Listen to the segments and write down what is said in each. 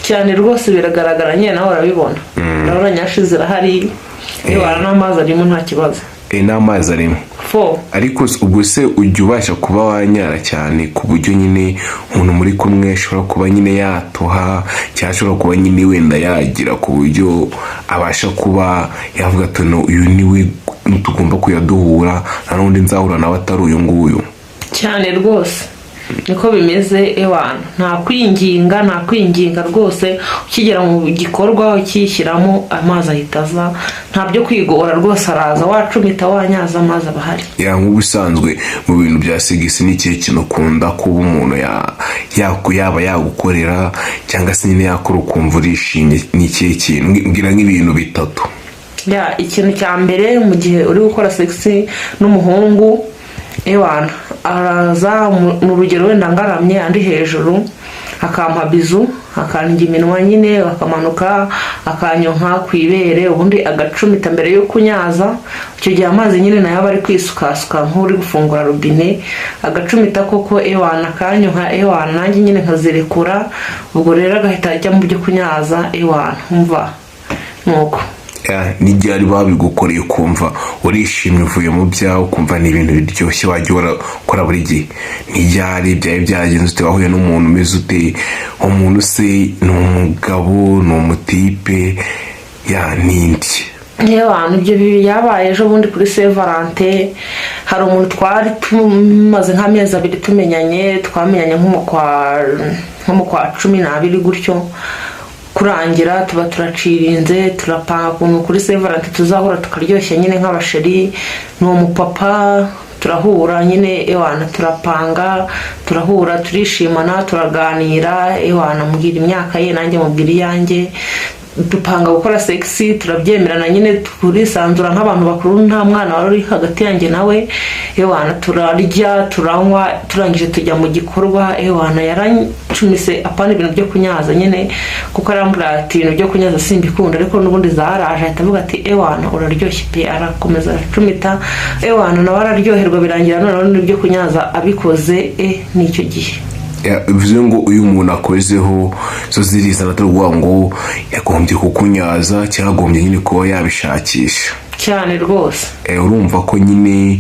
cyane rwose biragaragara nyine nawe urabibona urabona nyashi zirahari niba n'amazi arimo nta kibazo n'amazi arimo ariko ubwo se ujya ubasha kuba wanyara cyane ku buryo nyine umuntu muri kumwe ashobora kuba nyine yatoha cyangwa ashobora kuba nyine wenda yagira ku buryo abasha kuba yavuga ati uyu niwe tugomba kuyaduhura nta n'undi nzahura nawe atari uyu nguyu cyane rwose niko bimeze ewana nta kwinginga rwose ukigera mu gikorwa ukishyiramo amazi ahitaza nta byo kwigora rwose araza wacumita wanyaza amazi abahari nk'ubusanzwe mu bintu bya segisi ni ikihe kintu ukunda kuba umuntu yaba yagukorera cyangwa se nyine yakora ukumva urishimye ni ikihe kintu mbwira nk'ibintu bitatu ikintu cya mbere mu gihe uri gukora segisi n'umuhungu ewana araza mu rugero wenda ngaramye andi hejuru akampa bizu akandya iminwa nyine akamanuka akanyonka ku ibere ubundi agacumita mbere yo kunyaza icyo gihe amazi nyine nayo aba ari kwisukasuka nk'uri gufungura robine agacumita koko ewana akanyonka ewana nanjye nyine nkazirekura ubwo rero agahita ajya mu byo kunyaza ewana umva nuko n'igihe babigukoreye ukumva urishimye uvuye mu byawe ukumva ni ibintu biryoshye wajya urakora buri gihe n'ibyari byari byagenze ute wahuye n'umuntu umeze ute umuntu se ni umugabo ni umutipe n'indi ibyo byabaye ejo bundi kuri Saint-Valentin hari umuntu twari tumaze nk'amezi 2 tumenyanye twamenyanye nko mu kwa 12 gutyo kurangira tuba turacirinze turapanga ukuntu kuri Saint-Valentin tuzahura tukaryoshya nyine nk'abasheri ni umupapa turahura nyine ewana turapanga turahura turishimana turaganira ewana mubwira imyaka ye nanjye mubwira iyanjye dupanga gukora sexy turabyemerana nyine turisanzura nk'abantu bakuru nta mwana wari hagati yanjye nawe ewana turarya turanywa turangije tujya mu gikorwa ewana yarancumise apana ibintu byo kunyaza nyine kuko arambura ati ibintu byo kunyaza simbikunda ariko n'ubundi zaraje ahita avuga ati ewana uraryoshye pe arakomeza aracumita ewana nawe araryoherwa birangira none ibyo kunyaza abikoze n'icyo gihe bivuze ngo uyu muntu akozeho zo zirizana turwa ngo yagombye kukunyaza cyagombye nyine kuba yabishakisha cyane rwose urumva ko nyine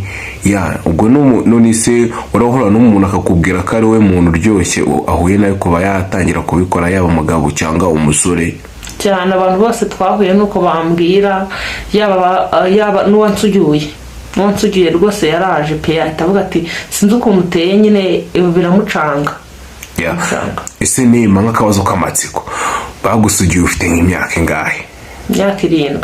ubwo none se urahura n'umuntu akakubwira ko ari we muntu uryoshye ahuye nawe kuba yatangira kubikora yaba umugabo cyangwa umusore cyane abantu bose twahuye nuko bambwira yaba n'uwansugiye rwose yaraje pe atavuga ati sinzi ukuntu uteye nyine biramucanga ese nima nk'akabazo k'amatsiko bagusugiye ufite nk'imyaka ingahe? Imyaka 7.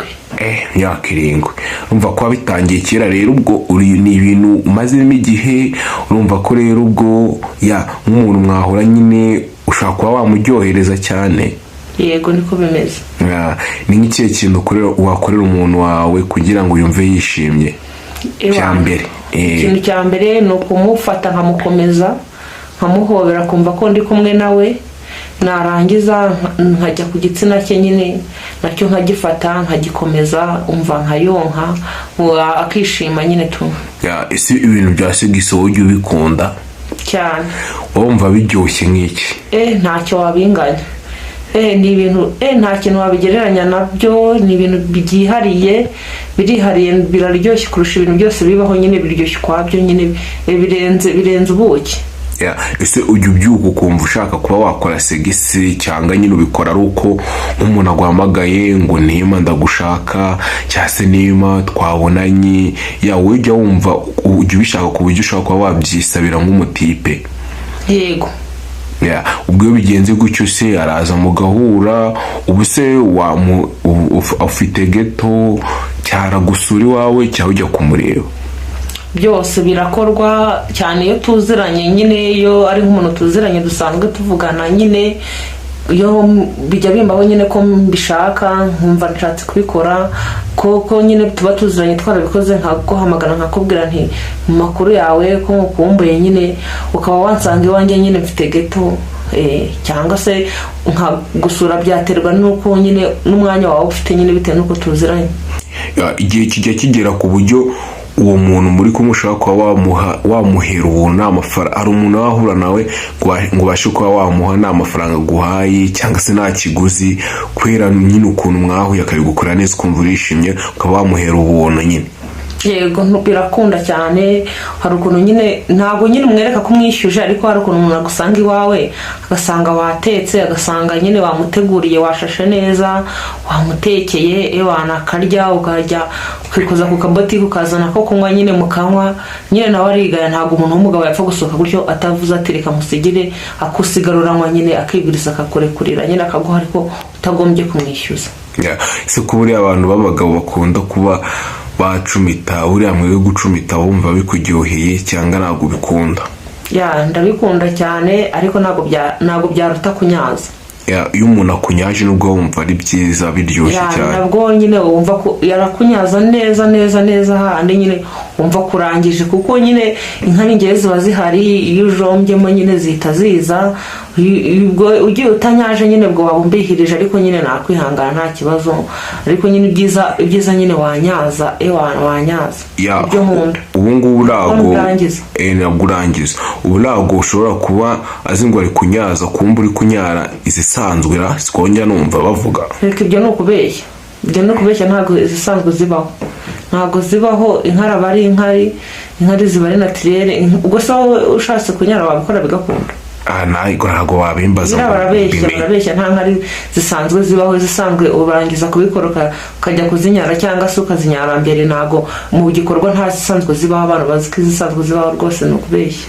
Imyaka 7 urumva ko bitangiye kera rero ubwo uri ni ibintu umazemo igihe urumva ko rero ubwo nk'umuntu mwahura nyine ushaka kuba wamuryohereza cyane yego niko bimeze ni nk'ikihe kintu wakorera umuntu wawe kugira ngo yumve yishimye cyambere ikintu cya mbere ni ukumufata nkamukomeza nkamuhobera kumva ko ndi kumwe nawe narangiza nkajya ku gitsina cye nyine nacyo nkagifata nkagikomeza umva nkayonka akishima nyine tu ese ibintu bya segisi wowe ujya ubikunda cyane wumva biryoshye nk'iki ntacyo wabinganya ni ibintu nta kintu wabigereranya nabyo ni ibintu byihariye birihariye biraryoshye kurusha ibintu byose bibaho nyine biryoshye kwabyo nyine birenze ubuki ese ujya ubyuka ukumva ushaka kuba wakora segisi cyangwa nyine ubikora ari uko nk'umuntu aguhamagaye ngo nima ndagushaka cyangwa se nima twabonanye ujya wumva ujya ubishaka ku buryo ushaka kuba wabyisabira nk'umutipe yego ubwo iyo bigenze gutyo se araza mugahura ubu se ufite geto cyaragusura iwawe cyangwa ujya kumureba byose birakorwa cyane iyo tuziranye nyine iyo ari nk'umuntu tuziranye dusanzwe tuvugana nyine iyo bijya bimbaho nyine ko mbishaka nkumva nshatse kubikora ko nyine tuba tuziranye twarabikoze nkaguhamagara nkakubwira nti mu makuru yawe ko nkukumbuye nyine ukaba wansanga iwanjye nyine mfite geto cyangwa se nkagusura byaterwa nuko nyine n'umwanya wawe ufite nyine bitewe nuko tuziranye igihe kijya kigera ku buryo uwo muntu muri kumwe ushobora kuba wamuhera ubuntu nta mafaranga, hari umuntu wahura nawe ngo ubashe kuba wamuha nta mafaranga aguhaye cyangwa se nta kiguzi, kubera nyine ukuntu mwahuye akabigukorera neza ukumva urishimye ukaba wamuhera ubuntu nyine? Yego, birakunda cyane. Hari ukuntu nyine ntabwo nyine umwereka ko umwishyuje, ariko hari ukuntu umuntu agusanga iwawe agasanga watetse, agasanga nyine wamuteguriye, washashe neza, wamutekeye, wanakarya ukajya ukikoza ku kabotike ukazana ko kunywa nyine mukanywa nyine, nawe arigaya. Ntabwo umuntu w'umugabo yapfa gusohoka gutyo atavuze ati reka musigire, akusigaruranywa nyine akigurisa akakurekurira nyine akaguha, ariko utagombye kumwishyuza. ese ko buriya abantu b'abagabo bakunda kuba bacumita, uriya mwe gucumita wumva bikuryoheye cyangwa ntabwo ubikunda? Ndabikunda cyane, ariko ntabwo byaruta kunyaza. Iyo umuntu akunyaje nubwo wumva ari byiza biryoshye cyane, nabwo nyine wumva ko yarakunyaza neza neza neza, handi nyine wumva kurangije, kuko nyine inka n'ingeri ziba zihari, iyo ujombyemo nyine zihita ziza. Ugiye utanyaje nyine bwo wabumbihirije, ariko nyine nakwihangana nta kibazo, ariko nyine ibyiza nyine wanyaza, wanyaza ibyo nkunda. ubu ngubu ntabwo urangiza, ubu ntabwo ushobora kuba azi ngo ari kunyaza kumva uri kunyara izisanzwe sikongera numva bavuga. Reka ibyo ni ukubeshya, ntabwo izisanzwe zibaho. Inkari aba ari inkari ziba ari natirere. Ubwo se wowe ushatse kunyara wabikora bigakunda? Ntabwo wabimbaza. barabeshya, nta nkari zisanzwe zibaho. Zisanzwe ubarangiza kubikora ukajya kuzinyara, cyangwa se ukazinyara mbere. Ntabwo mu gikorwa nta zisanzwe zibaho, abantu bazi ko izisanzwe zibaho, rwose ni ukubeshya.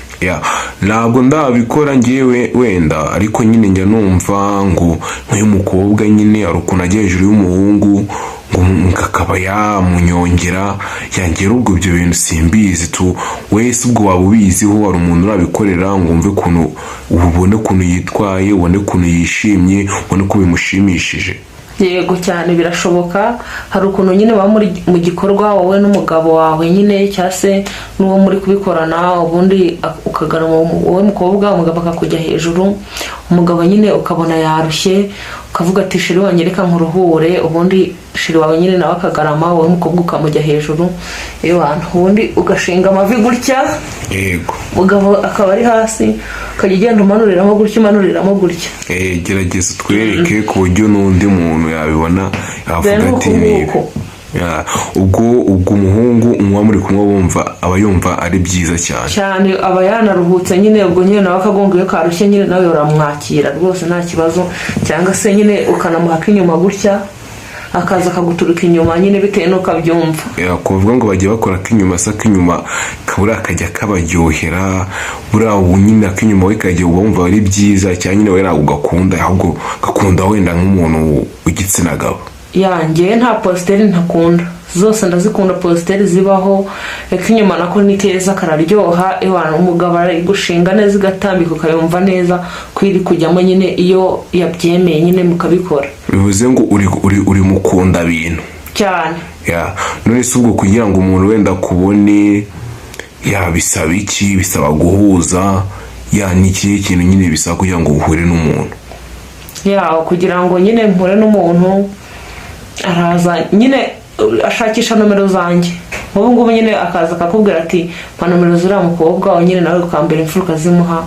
Ntabwo ndabikora ngewe wenda, ariko nyine njya numva ngo nk'uyu mukobwa nyine hari ukuntu ajya hejuru y'umuhungu ngo akaba yamunyongera yangera. ubwo ibyo bintu simbizi wese ubwo waba ubiziho, hari umuntu urabikorera ngo umve ukuntu, ubone ukuntu yitwaye, ubone ukuntu yishimye, ubone ko bimushimishije? Yego cyane, birashoboka. Hari ukuntu nyine baba mu gikorwa wowe n'umugabo wawe nyine, cyangwa se n'uwo muri kubikorana, ubundi ukagana wowe mukobwa, umugabo akakujya hejuru, umugabo nyine ukabona yarushye, ukavuga ati sheri wanjye reka nkuruhure, ubundi sheri wawe nyine nawe akagarama, wowe mukobwa ukamujya hejuru, ubundi ugashinga amavi gutya, yego, umugabo akaba ari hasi, ukajya ugenda umanuriramo gutya. Gerageza twereke ku buryo n'undi muntu yabibona, yavuga ati niba ubwo umuhungu umwe muri kumwe wumva aba yumva ari byiza cyane, aba yanaruhutse nyine. Ubwo nyine nawe akagongo iyo karushye nyine nawe uramwakira rwose nta kibazo, cyangwa se nyine ukanamuhaka inyuma gutya, akaza akaguturuka inyuma nyine bitewe n'uko abyumva. Kuvuga ngo bagiye bakora ak'inyuma, se ak'inyuma kabura akajya kabaryohera, buriya ubu nyine ak'inyuma we kajya wumva ari byiza cyane, nyine we ntabwo ugakunda, ahubwo gakunda wenda nk'umuntu w'igitsina gabo. Ngewe nta positeri ntakunda, zose ndazikunda. Positeri zibaho, ak'inyuma nako ni keza kararyoha. Umugabo ari gushinga neza igatambika ukayumva neza ko iri kujyamo nyine, iyo yabyemeye nyine mukabikora. Bivuze ngo uri mukunda bintu cyane. None se ubwo kugira ngo umuntu wenda kubone bisaba iki? Bisaba guhuza, ni ikihe kintu nyine bisaba kugira ngo uhure n'umuntu? Kugira ngo nyine mpure n'umuntu, araza nyine ashakisha nomero zanjye. Ubu ngubu nyine akaza akakubwira ati mpa nomero z'uriya mukobwa, nyine nawe ukambera imfuruka zimuha,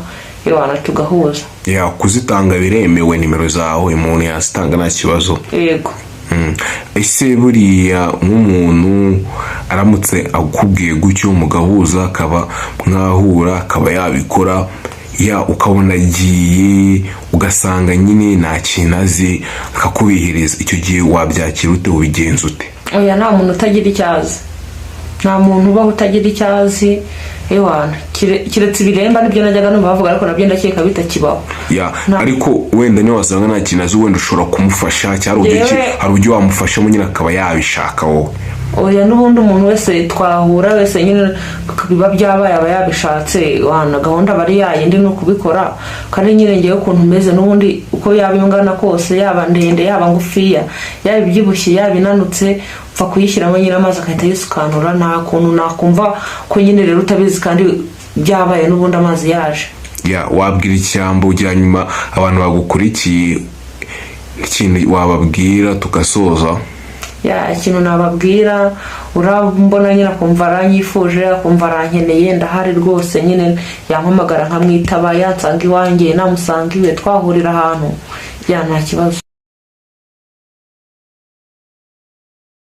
tugahuza. Kuzitanga biremewe, nimero zawe umuntu yazitanga nta kibazo. Yego. Ese buriya nk'umuntu aramutse akubwiye gutyo mugahuza, akaba mwahura, akaba yabikora, ukabona agiye ugasanga nyine nta kintu azi akakubihereza, icyo gihe wabyakira ute? Ubigenza ute? Nta muntu utagira icyo azi, nta muntu ubaho utagira icyo azi. Kiretse ibiremba nibyo najyaga numva bavuga, ariko nabyo ndakeka bitakibaho. Ariko wenda niyo wasanga nta kintu azi, wenda ushobora kumufasha, cyangwa hari uburyo wamufashamo nyine akaba yabishaka wowe. N'ubundi umuntu wese twahura wese nyine biba byabaye aba yabishatse, gahunda aba ari yayindi ni ukubikora. Kandi nyine ngewe ukuntu umeze n'ubundi, uko yaba ingana kose, yaba ndende yaba ngufiya, yaba ibyibushye yaba inanutse, upfa kuyishyiramo nyine amazi agahita yisukanura. Nta kuntu nakumva ko nyine rero utabizi kandi byabaye n'ubundi amazi yaje. Wabwira icyambo ugira nyuma abantu bagukurikiye, ikintu wababwira tugasoza? ikintu nababwira, urambona nyine akumva aranyifuje, akumva arankeneye, ndahari rwose, nyine yampamagara nkamwitaba, yansanga iwanjye namusanga iwe, twahurira ahantu nta kibazo.